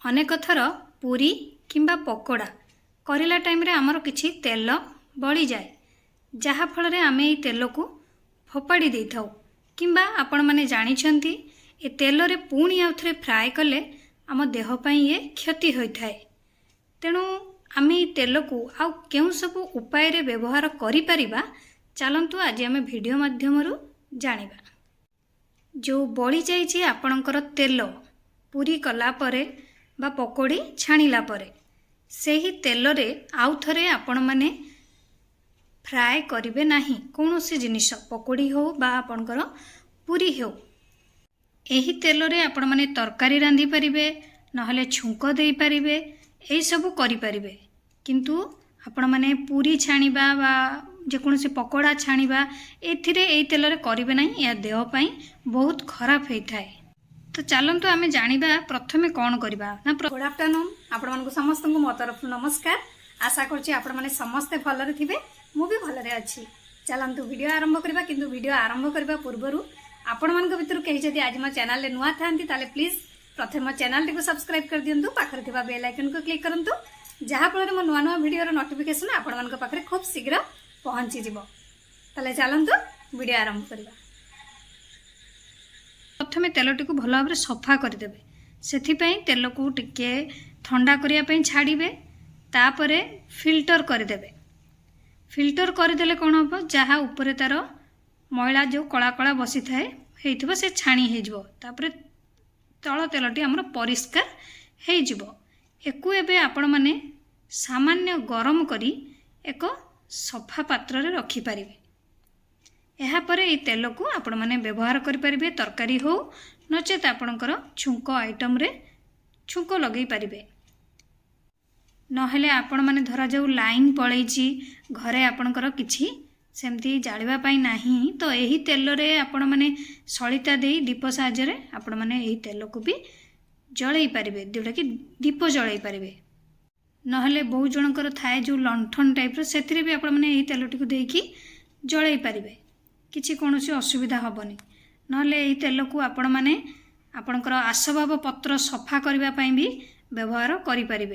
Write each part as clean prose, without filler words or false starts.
अनेक थर पूरी किंबा पकोड़ा करला टाइम रे आमर किछि तेल बड़ी जाए जहा फल रे आमे ई तेल को फोपाड़ी दे थाउ किंबा आपण माने जानि छंती ए तेल रे पुणी आउथरे फ्राए कले आम देह पई ये क्षति होई थाए। तेणु आमे ई तेल को आउ केउ सब उपाय रे व्यवहार करि परिबा चलंतु आज आमे वीडियो माध्यम रु जानिबा। जो बड़ी जाई छी आपणकर तेल पूरी कला परे बा पकोड़ी छाणिला परे सेही तेल रे आउ थरे आपण माने फ्राए करिवे नाही कोनोसी जिनिस पकोड़ी हो बा आपणकर पूरी हो। एही तेल रे आपण माने तरकारी रांधी परिबे नहले छुंक देई परिबे एई सब करि परिबे। किंतु आपण माने पूरी छाणिबा बा जेकोनोसी पकोड़ा छाणिबा एथिरे एई तेल रे करिवे नाही या देह पई बहुत खराब होई थाए। तो चलतु आम जाना प्रथमे कौन करवा ना। गुड आफ्टरनून आपण मानक समस्त मो तरफ नमस्कार। आशा करछि आपण माने समस्ते भलरे थिबे मु भी भलरे अछि। चलतु वीडियो आरंभ करबा किंतु वीडियो आरंभ करबा पूर्वरु आपण मानक भितर कहि जदि आज मो चैनल ले नुआ थांती ताले प्लीज प्रथम चैनल टिको सब्सक्राइब कर दियंतु पाखरे थिबा बेल आइकन को क्लिक करंतु जहा फल रे मो नुआ नुआ वीडियो रो नोटिफिकेशन आपण मानक पाखरे खूब शीघ्र पहुंची जिवो। ताले चलतु वीडियो आरंभ करबा। प्रथमे तेलटी को भल भाव सफा करदेवे से तेल को टिके ठंडा करने छाड़े तापरे फिल्टर करदेवे। फिल्टर करदेले कौन हम जहाँ ऊपर तार मैला जो कला कला बसी थाए हो से छाणी होपर तल तेलटी आमर परिष्कार हो। एबे आपण माने सामान्य गरम करी एक सफा पात्र रे रखी पारिबे। यापर ये तेल को आपण मैंने व्यवहार करें तरकारी हो नचेत आपणकर छुंक आइटम रे छुंक लगे पारे नहेले आपण मैंने धरा जाऊ लाइन पलैची घरे आपणकर किछि सेमती जालिबा पाई नाही तो यही तेल रे आपण मैंने सलिता दे दीप साहाय्य आपण मैंने यही तेल को भी जलई पारे जोटा कि दीप जलई पारे। नहेले बहु जनकर थाए जो लंठन टाइप रो सेथिरे भी आपण मैंने यही तेलटी को देकी जलई पारे किसी कौन असुविधा हेनी। नहले यही तेल को आपण मैंने आपणकर आसबाब पत्र सफा करने भी व्यवहार करें।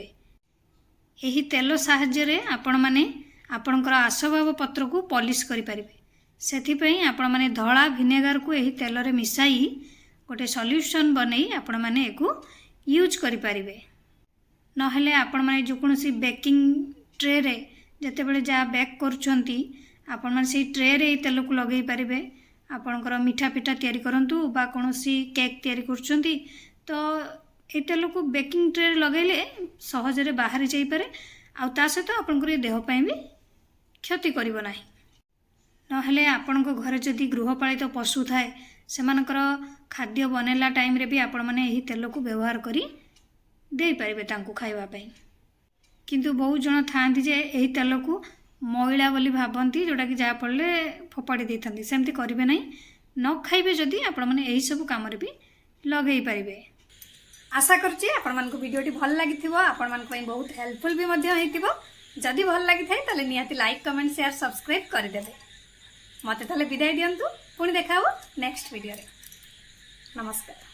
यही तेल साहाय्य आपण मैंने आपणकर आसबाब पत्र को पॉलिश करें। से आपण मैंने धला विनेगार को यही तेल रे मिसाई गोटे सॉल्यूशन बनै आपण मैंने एको यूज करें। नहले आपण मैंने जो कौन बेकिंग ट्रे रे जते बेले जा बेक करुछंती आपण माने से ट्रे रे तेल को लगे पारे। आपणकर मीठा पिठा तैयारी करंतु बा कोनोसी केक तैयारी करछंती तो ए तेल को बेकिंग ट्रे लगेले सहज रे बाहर जाई पारे आ ता सहित आपणकर देह पई भी क्षति करिवो नाही। नहले आपणको घरे जदि गृहपालित पशु थाए सेमानकर खाद्य बनेला टाइम रे भी आपण माने एही तेल को व्यवहार करी दे पारिबे तांको खाइबा पई। किंतु बहुत जन थांती जे एही तेल को मैला बोली भावती जोटा कि जहाँ पड़े फोपाड़ी दे था सेमती करेंगे ना न खाइबे जदि आपण मैंने यही सब कम भी लगे पारे। आशा करुँचे आपण मानक वीडियोटी भल लगी आपण मानक बहुत हेल्पफुल भी जदि भल लगी थाए निहाती लाइक कमेंट शेयर सब्सक्राइब करदे। मत विदाय दिंतु पुणी देखा नेक्स्ट वीडियो रे। नमस्कार।